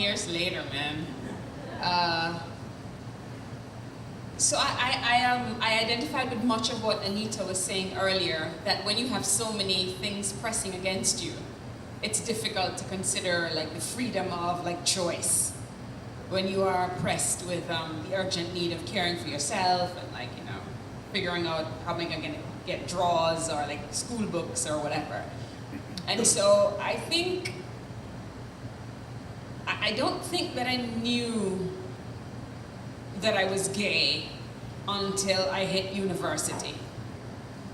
years later, man. So I identified with much of what Anita was saying earlier, that when you have so many things pressing against you, it's difficult to consider like the freedom of like choice. When you are pressed with the urgent need of caring for yourself and like, you know, figuring out how am I going to get draws or like school books or whatever. And so I think, I don't think that I knew that I was gay until I hit university.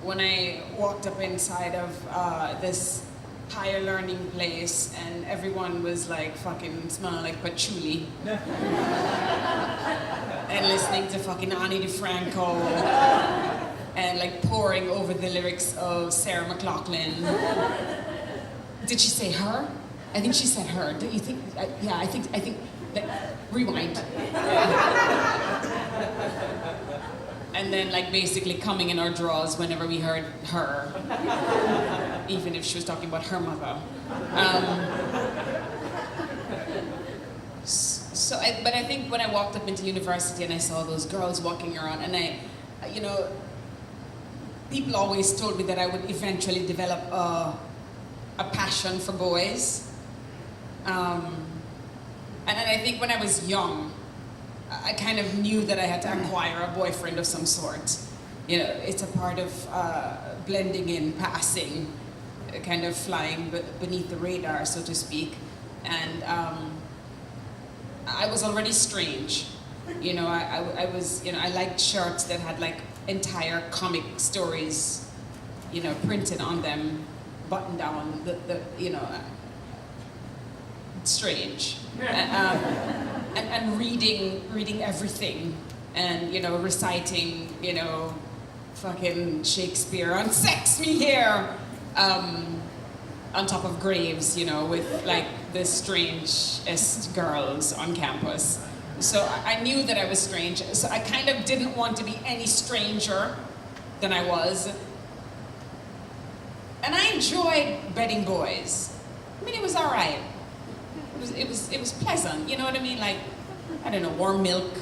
When I walked up inside of this higher learning place and everyone was like fucking smelling like patchouli and listening to fucking Ani DeFranco and like poring over the lyrics of Sarah McLachlan. Did she say her? I think she said her. Do you think? Yeah, I think. Rewind. And then like basically coming in our draws whenever we heard her, even if she was talking about her mother. But I think when I walked up into university and I saw those girls walking around, and you know, people always told me that I would eventually develop a passion for boys. And I think when I was young, I kind of knew that I had to acquire a boyfriend of some sort. You know, it's a part of blending in, passing, kind of flying beneath the radar, so to speak. And I was already strange. You know, I was, you know, I liked shirts that had like entire comic stories, you know, printed on them, button down, you know, strange. And reading everything, and you know, reciting, you know, fucking Shakespeare on Sex Me Here, on top of graves, you know, with like the strangest girls on campus. So I knew that I was strange, so I kind of didn't want to be any stranger than I was. And I enjoyed bedding boys. I mean, it was all right. It was pleasant, you know what I mean? Like, I don't know, warm milk.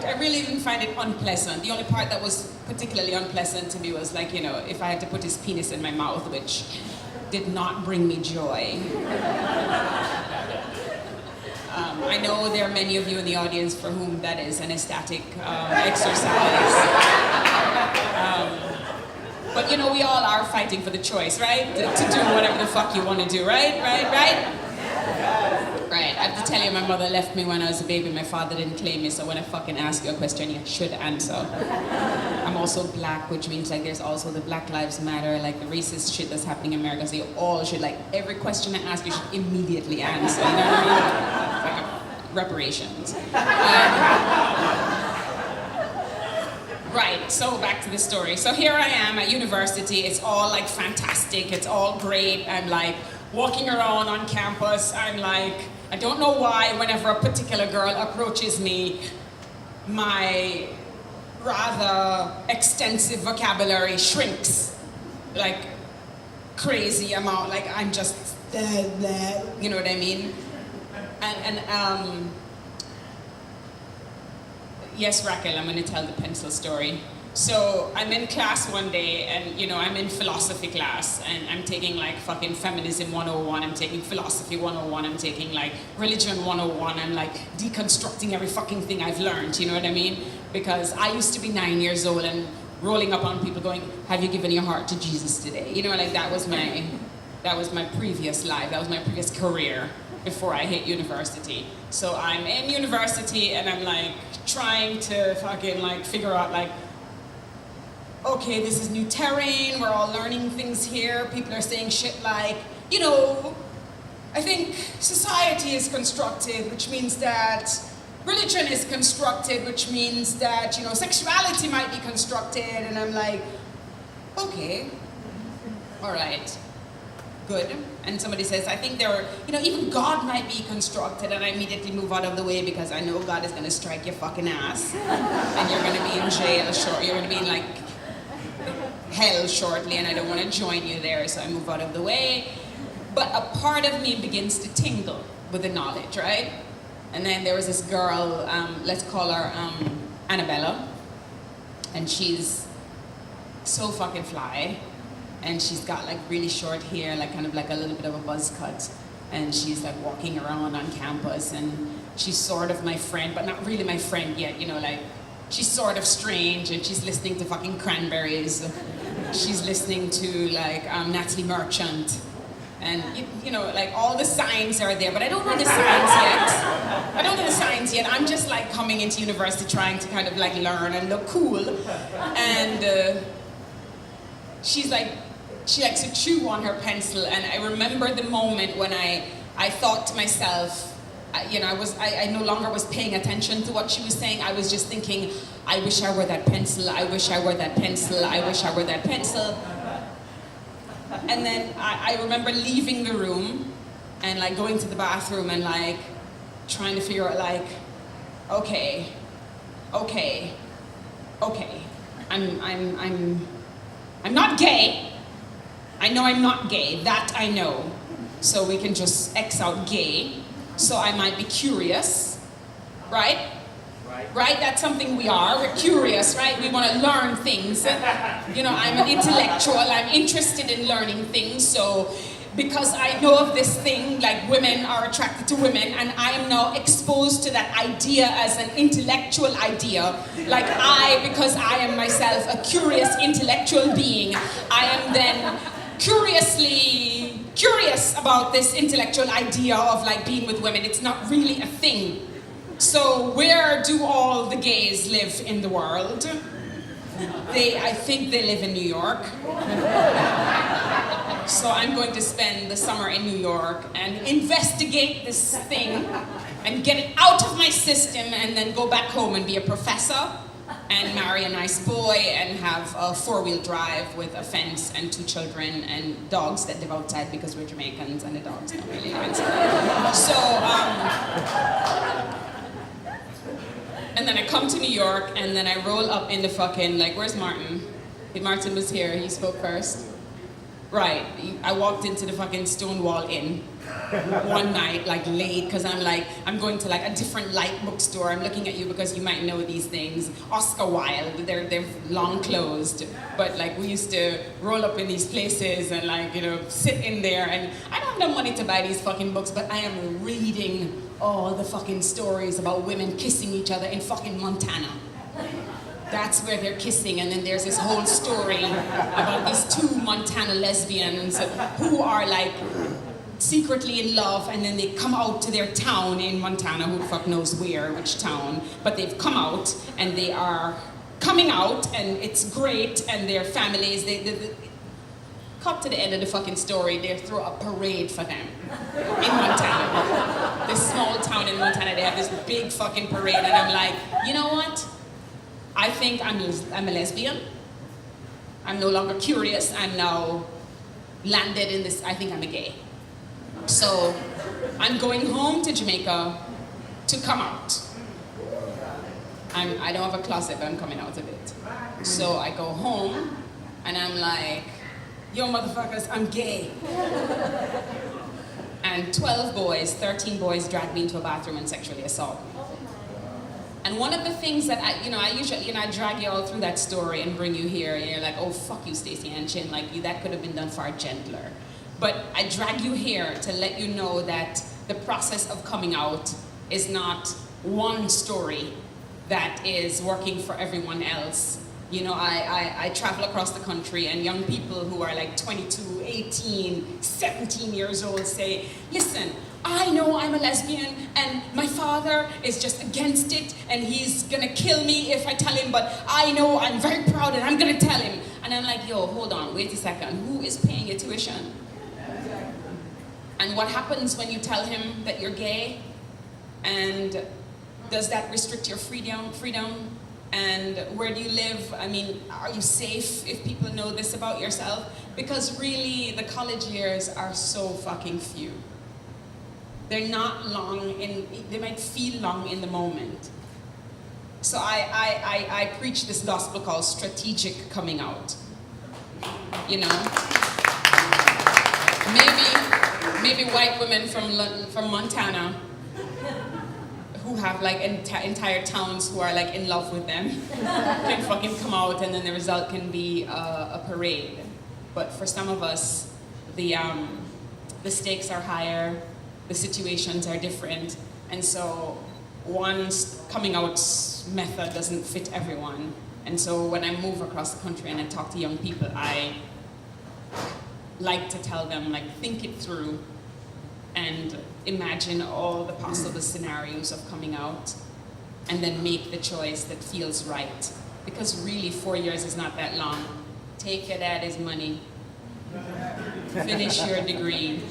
I really didn't find it unpleasant. The only part that was particularly unpleasant to me was like, you know, if I had to put his penis in my mouth, which did not bring me joy. I know there are many of you in the audience for whom that is an ecstatic exercise. But you know, we all are fighting for the choice, right? To do whatever the fuck you want to do, right? Right? I have to tell you, my mother left me when I was a baby. My father didn't claim me, so when I fucking ask you a question, you should answer. I'm also black, which means like there's also the Black Lives Matter, like the racist shit that's happening in America. So you all should, like, every question I ask, you should immediately answer. You know what I mean? It's like reparations. Right, so back to the story. So here I am at university. It's all like fantastic. It's all great. I'm like walking around on campus. I'm like, I don't know why whenever a particular girl approaches me, my rather extensive vocabulary shrinks like crazy amount. Like I'm just, you know what I mean? And yes, Raquel, I'm going to tell the pencil story. So I'm in class one day, and you know, I'm in philosophy class, and I'm taking like fucking feminism 101, I'm taking philosophy 101, I'm taking like religion 101, I'm like deconstructing every fucking thing I've learned, you know what I mean? Because I used to be 9 years old and rolling up on people going, have you given your heart to Jesus today? You know, like that was my previous life, that was my previous career before I hit university. So I'm in university and I'm like trying to fucking like figure out like, okay, this is new terrain, we're all learning things here, people are saying shit like, you know, I think society is constructed, which means that religion is constructed, which means that, you know, sexuality might be constructed, and I'm like, okay, all right, good. And somebody says, I think there are, you know, even God might be constructed, and I immediately move out of the way because I know God is gonna strike your fucking ass, and you're gonna be in jail, sure, you're gonna be in like, hell shortly and I don't want to join you there, so I move out of the way. But a part of me begins to tingle with the knowledge, right? And then there was this girl, let's call her Annabella, and she's so fucking fly, and she's got like really short hair, like kind of like a little bit of a buzz cut, and she's like walking around on campus, and she's sort of my friend, but not really my friend yet, you know, like she's sort of strange, and she's listening to fucking Cranberries, she's listening to like Natalie Merchant, and you know, like all the signs are there, but I don't know the signs yet. I don't know the signs yet. I'm just like coming into university trying to kind of like learn and look cool. And she likes to chew on her pencil, and I remember the moment when I thought to myself, you know, I no longer was paying attention to what she was saying. I was just thinking, I wish I were that pencil, I wish I were that pencil, I wish I were that pencil. And then I remember leaving the room and like going to the bathroom and like trying to figure out like, okay, I'm not gay. I know I'm not gay, that I know. So we can just X out gay. So I might be curious, right? Right? That's something we are. We're curious, right? We want to learn things. You know, I'm an intellectual. I'm interested in learning things. So because I know of this thing, like women are attracted to women, and I am now exposed to that idea as an intellectual idea. Like because I am myself a curious intellectual being, I am then curious about this intellectual idea of like being with women. It's not really a thing. So where do all the gays live in the world? I think they live in New York. So I'm going to spend the summer in New York and investigate this thing and get it out of my system, and then go back home and be a professor and marry a nice boy and have a 4-wheel drive with a fence and 2 children and dogs that live outside because we're Jamaicans and the dogs don't really live inside. So, and then I come to New York, and then I roll up in the fucking, like, where's Martin? If Martin was here, he spoke first. Right, I walked into the fucking Stonewall Inn one night, like late, because I'm going to like a different light bookstore. I'm looking at you because you might know these things. Oscar Wilde, they're long closed, but like we used to roll up in these places and like, you know, sit in there, and I don't have no money to buy these fucking books, but I am reading all the fucking stories about women kissing each other in fucking Montana. That's where they're kissing, and then there's this whole story about these 2 Montana lesbians who are like secretly in love, and then they come out to their town in Montana, who the fuck knows where, which town, but they've come out, and they are coming out, and it's great, and their families, they cut to the end of the fucking story, they throw a parade for them in Montana. This small town in Montana, they have this big fucking parade, and I'm like, you know what? I think I'm a lesbian. I'm no longer curious. I'm now landed in this, I think I'm a gay. So I'm going home to Jamaica to come out. I don't have a closet, but I'm coming out of it. So I go home, and I'm like, yo motherfuckers, I'm gay. And 13 boys dragged me into a bathroom and sexually assaulted me. And one of the things that I usually, I drag you all through that story and bring you here, and you're like, oh, fuck you, Staceyann Chin, like, that could have been done far gentler. But I drag you here to let you know that the process of coming out is not one story that is working for everyone else. You know, I travel across the country, and young people who are like 22, 18, 17 years old say, listen, I know I'm a lesbian, and my father is just against it, and he's gonna kill me if I tell him, but I know I'm very proud and I'm gonna tell him. And I'm like, yo, hold on, wait a second, who is paying your tuition? And what happens when you tell him that you're gay? And does that restrict your freedom? And where do you live? I mean, are you safe if people know this about yourself? Because really, the college years are so fucking few. They're not long they might feel long in the moment. So I preach this gospel called strategic coming out. You know, maybe white women from Montana who have like entire towns who are like in love with them can fucking come out, and then the result can be a parade. But for some of us, the stakes are higher, the situations are different, and so one's coming out method doesn't fit everyone. And so when I move across the country and I talk to young people, I like to tell them, like, think it through and imagine all the possible scenarios of coming out, and then make the choice that feels right. Because really, 4 years is not that long. Take your daddy's money, finish your degree,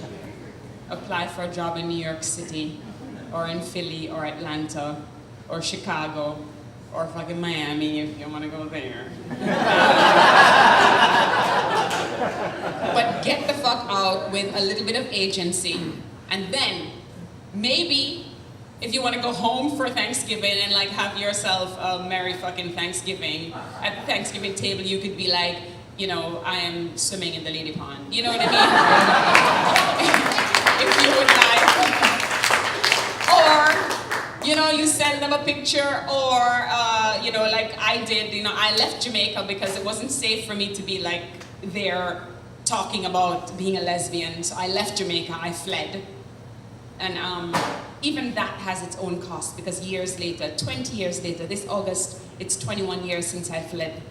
apply for a job in New York City, or in Philly, or Atlanta, or Chicago, or fucking Miami if you want to go there. But get the fuck out with a little bit of agency, and then maybe if you want to go home for Thanksgiving and like have yourself a merry fucking Thanksgiving, at the Thanksgiving table you could be like, you know, I am swimming in the lady pond. You know what I mean? If you would like. Or, you know, you send them a picture, or, you know, like I did, you know, I left Jamaica because it wasn't safe for me to be like there talking about being a lesbian. So I left Jamaica, I fled. And even that has its own cost, because years later, 20 years later, this August, it's 21 years since I fled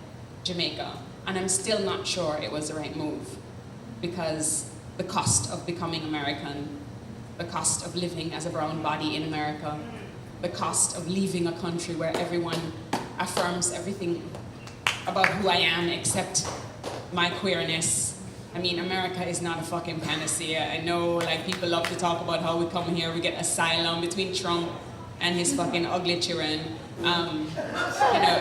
Jamaica. And I'm still not sure it was the right move, because the cost of becoming American, the cost of living as a brown body in America, the cost of leaving a country where everyone affirms everything about who I am except my queerness. I mean, America is not a fucking panacea. I know, like, people love to talk about how we come here, we get asylum between Trump and his fucking ugly children. You know,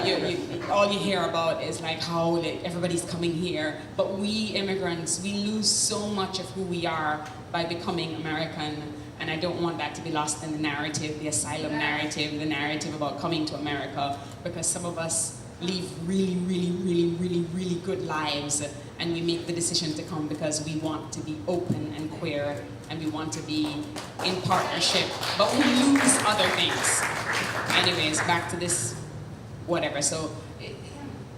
all you hear about is like how everybody's coming here, but we immigrants, we lose so much of who we are by becoming American, and I don't want that to be lost in the narrative, the asylum narrative, the narrative about coming to America, because some of us live really, really, really, really, really good lives, and we make the decision to come because we want to be open and queer, and we want to be in partnership, but we lose other things. Anyways, back to this, whatever. So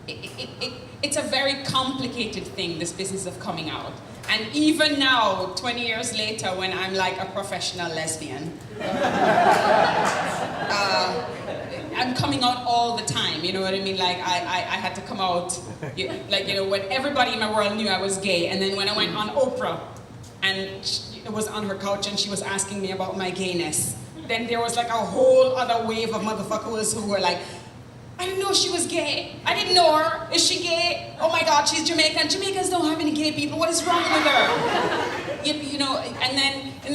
it's a very complicated thing, this business of coming out. And even now, 20 years later, when I'm like a professional lesbian, I'm coming out all the time, you know what I mean? Like, I had to come out, like, you know, when everybody in my world knew I was gay, and then when I went on Oprah, and it was on her couch and she was asking me about my gayness, then there was like a whole other wave of motherfuckers who were like, I didn't know she was gay. I didn't know her. Is she gay? Oh my God, she's Jamaican. Jamaicans don't have any gay people. What is wrong with her? You know, and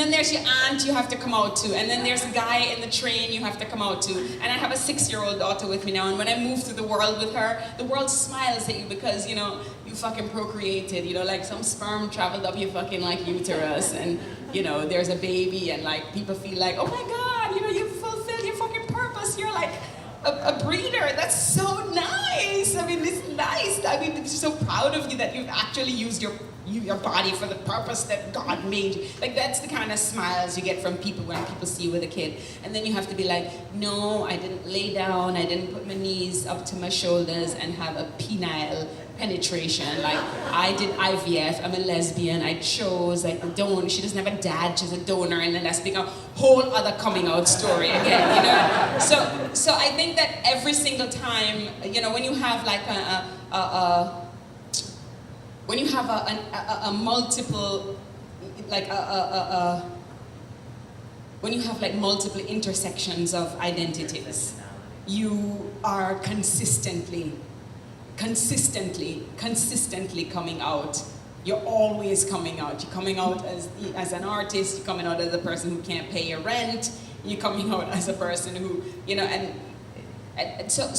then there's your aunt you have to come out to, and then there's a guy in the train you have to come out to. And I have a 6-year-old daughter with me now, and when I move through the world with her, the world smiles at you because, you know, you fucking procreated, you know, like some sperm traveled up your fucking like uterus, and, you know, there's a baby, and like people feel like, oh my God, you know, you fulfilled your fucking purpose. You're like a breeder. That's so nice. I mean, it's nice. I mean, I'm so proud of you that you've actually used your body for the purpose that God made you. Like, that's the kind of smiles you get from people when people see you with a kid. And then you have to be like, no, I didn't lay down, I didn't put my knees up to my shoulders and have a penile penetration. Like, I did IVF, I'm a lesbian, I chose, like, the donor, she doesn't have a dad, she's a donor, and then that's become a whole other coming out story again, you know? So I think that every single time, you know, when you have like when you have a multiple, like when you have like multiple intersections of identities, you are consistently coming out. You're always coming out. You're coming out as an artist, you're coming out as a person who can't pay your rent, you're coming out as a person who, you know, and so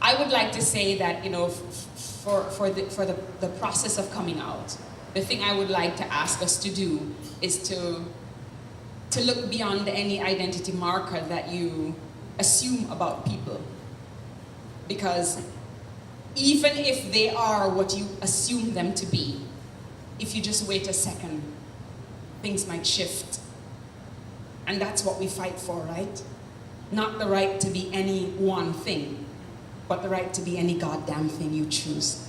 I would like to say that, you know, for the process of coming out, the thing I would like to ask us to do is to look beyond any identity marker that you assume about people. Because even if they are what you assume them to be, if you just wait a second, things might shift. And that's what we fight for, right? Not the right to be any one thing, but the right to be any goddamn thing you choose.